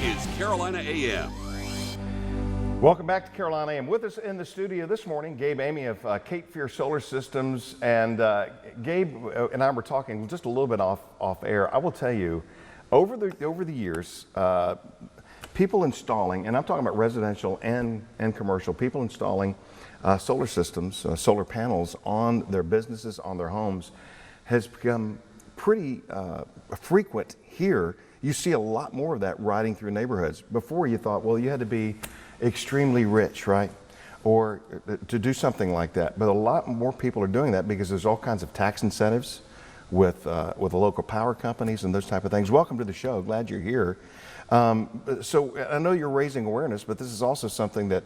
is Carolina AM. Welcome back to Carolina AM. With us in the studio this morning, Gabe Amey of Cape Fear Solar Systems. And Gabe and I were talking just a little bit off air. I will tell you, over the years, people installing, and I'm talking about residential and commercial, people installing solar systems, solar panels on their businesses, on their homes, has become pretty frequent here. You see a lot more of that riding through neighborhoods. Before you thought, well, you had to be extremely rich, right? Or to do something like that. But a lot more people are doing that because there's all kinds of tax incentives with the local power companies and those type of things. Welcome to the show. Glad you're here. So I know you're raising awareness, but this is also something that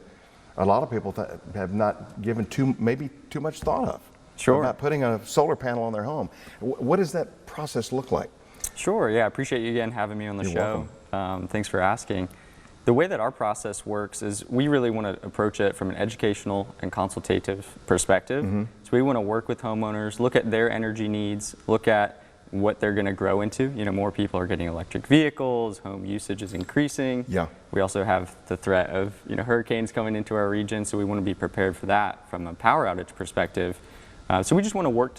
a lot of people have not given maybe too much thought of. Sure. About putting a solar panel on their home. What does that process look like? Sure, yeah, I appreciate you again having me on the show. Thanks for asking. The way that our process works is we really want to approach it from an educational and consultative perspective. So we want to work with homeowners, look at their energy needs, look at what they're going to grow into. You know, more people are getting electric vehicles, home usage is increasing. Yeah. We also have the threat of, hurricanes coming into our region, so we want to be prepared for that from a power outage perspective. So we just want to work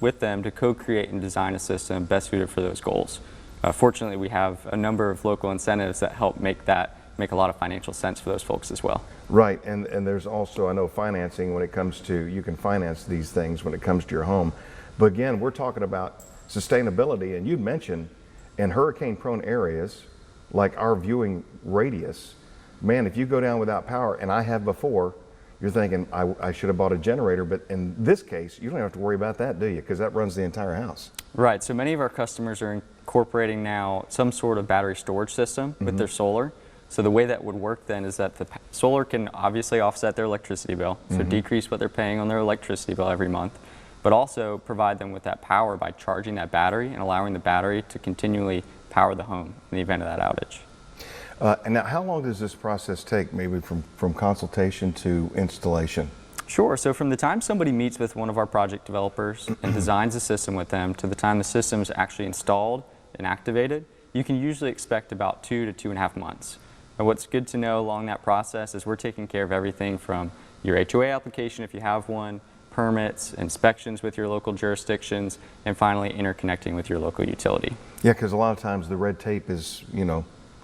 with them to co-create and design a system best suited for those goals. Fortunately, we have a number of local incentives that help make a lot of financial sense for those folks as well. Right, and there's also, I know, financing when it comes to, you can finance these things when it comes to your home. But again, we're talking about sustainability, and you'd mentioned in hurricane-prone areas, like our viewing radius, man, if you go down without power, and I have before, you're thinking, I should have bought a generator, but in this case, you don't have to worry about that, do you? Because that runs the entire house. Right, so many of our customers are incorporating now some sort of battery storage system with their solar. So the way that would work then is that the solar can obviously offset their electricity bill, so decrease what they're paying on their electricity bill every month, but also provide them with that power by charging that battery and allowing the battery to continually power the home in the event of that outage. And now, how long does this process take, maybe from consultation to installation? Sure, so from the time somebody meets with one of our project developers and designs a system with them to the time the system is actually installed and activated, you can usually expect about 2 to 2.5 months. And what's good to know along that process is we're taking care of everything from your HOA application if you have one, permits, inspections with your local jurisdictions, and finally interconnecting with your local utility. Yeah, because a lot of times the red tape is,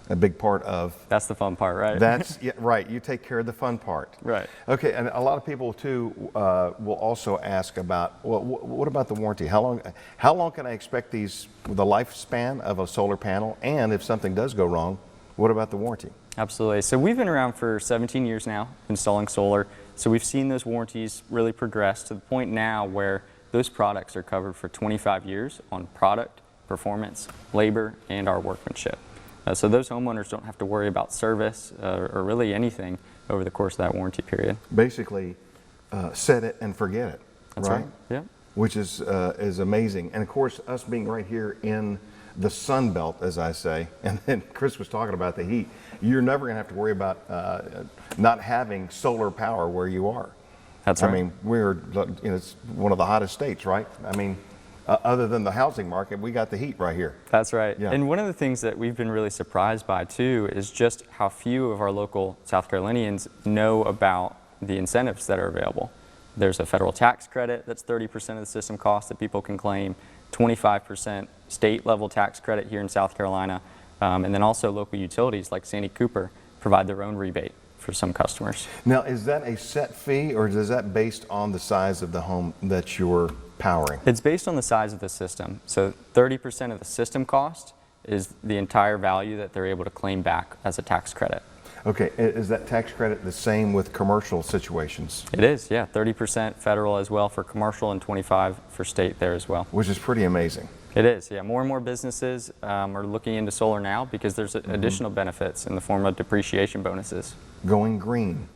a big part of. That's the fun part, right? That's right. You take care of the fun part. Right. Okay, and a lot of people too will also ask about, well, what about the warranty? How long can I expect the lifespan of a solar panel? And if something does go wrong, what about the warranty? Absolutely. So we've been around for 17 years now installing solar. So we've seen those warranties really progress to the point now where those products are covered for 25 years on product, performance, labor, and our workmanship. So those homeowners don't have to worry about service or really anything over the course of that warranty period. Basically, set it and forget it. That's right. Yeah. Which is amazing. And of course, us being right here in the Sun Belt, as I say, and then Chris was talking about the heat, you're never going to have to worry about not having solar power where you are. That's right. I mean, it's one of the hottest states, right? I mean, other than the housing market, we got the heat right here. That's right. Yeah. And one of the things that we've been really surprised by too is just how few of our local South Carolinians know about the incentives that are available. There's a federal tax credit that's 30% of the system cost that people can claim, 25% state level tax credit here in South Carolina, and then also local utilities like Santee Cooper provide their own rebate for some customers. Now, is that a set fee or is that based on the size of the home that you're powering? It's based on the size of the system. So 30% of the system cost is the entire value that they're able to claim back as a tax credit. Okay, is that tax credit the same with commercial situations? It is, yeah, 30% federal as well for commercial and 25% for state there as well. Which is pretty amazing. It is, yeah. More and more businesses are looking into solar now because there's additional benefits in the form of depreciation bonuses. Going green,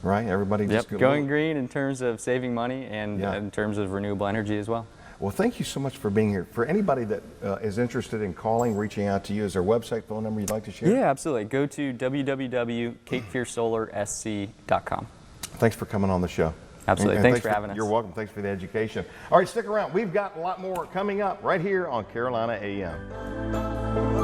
right? Everybody just going green in terms of saving money and in terms of renewable energy as well. Well, thank you so much for being here. For anybody that is interested in calling, reaching out to you, is there a website, phone number you'd like to share? Yeah, absolutely. Go to www.capefearsolarsc.com. Thanks for coming on the show. Absolutely. And thanks for having us. You're welcome. Thanks for the education. All right, stick around. We've got a lot more coming up right here on Carolina AM.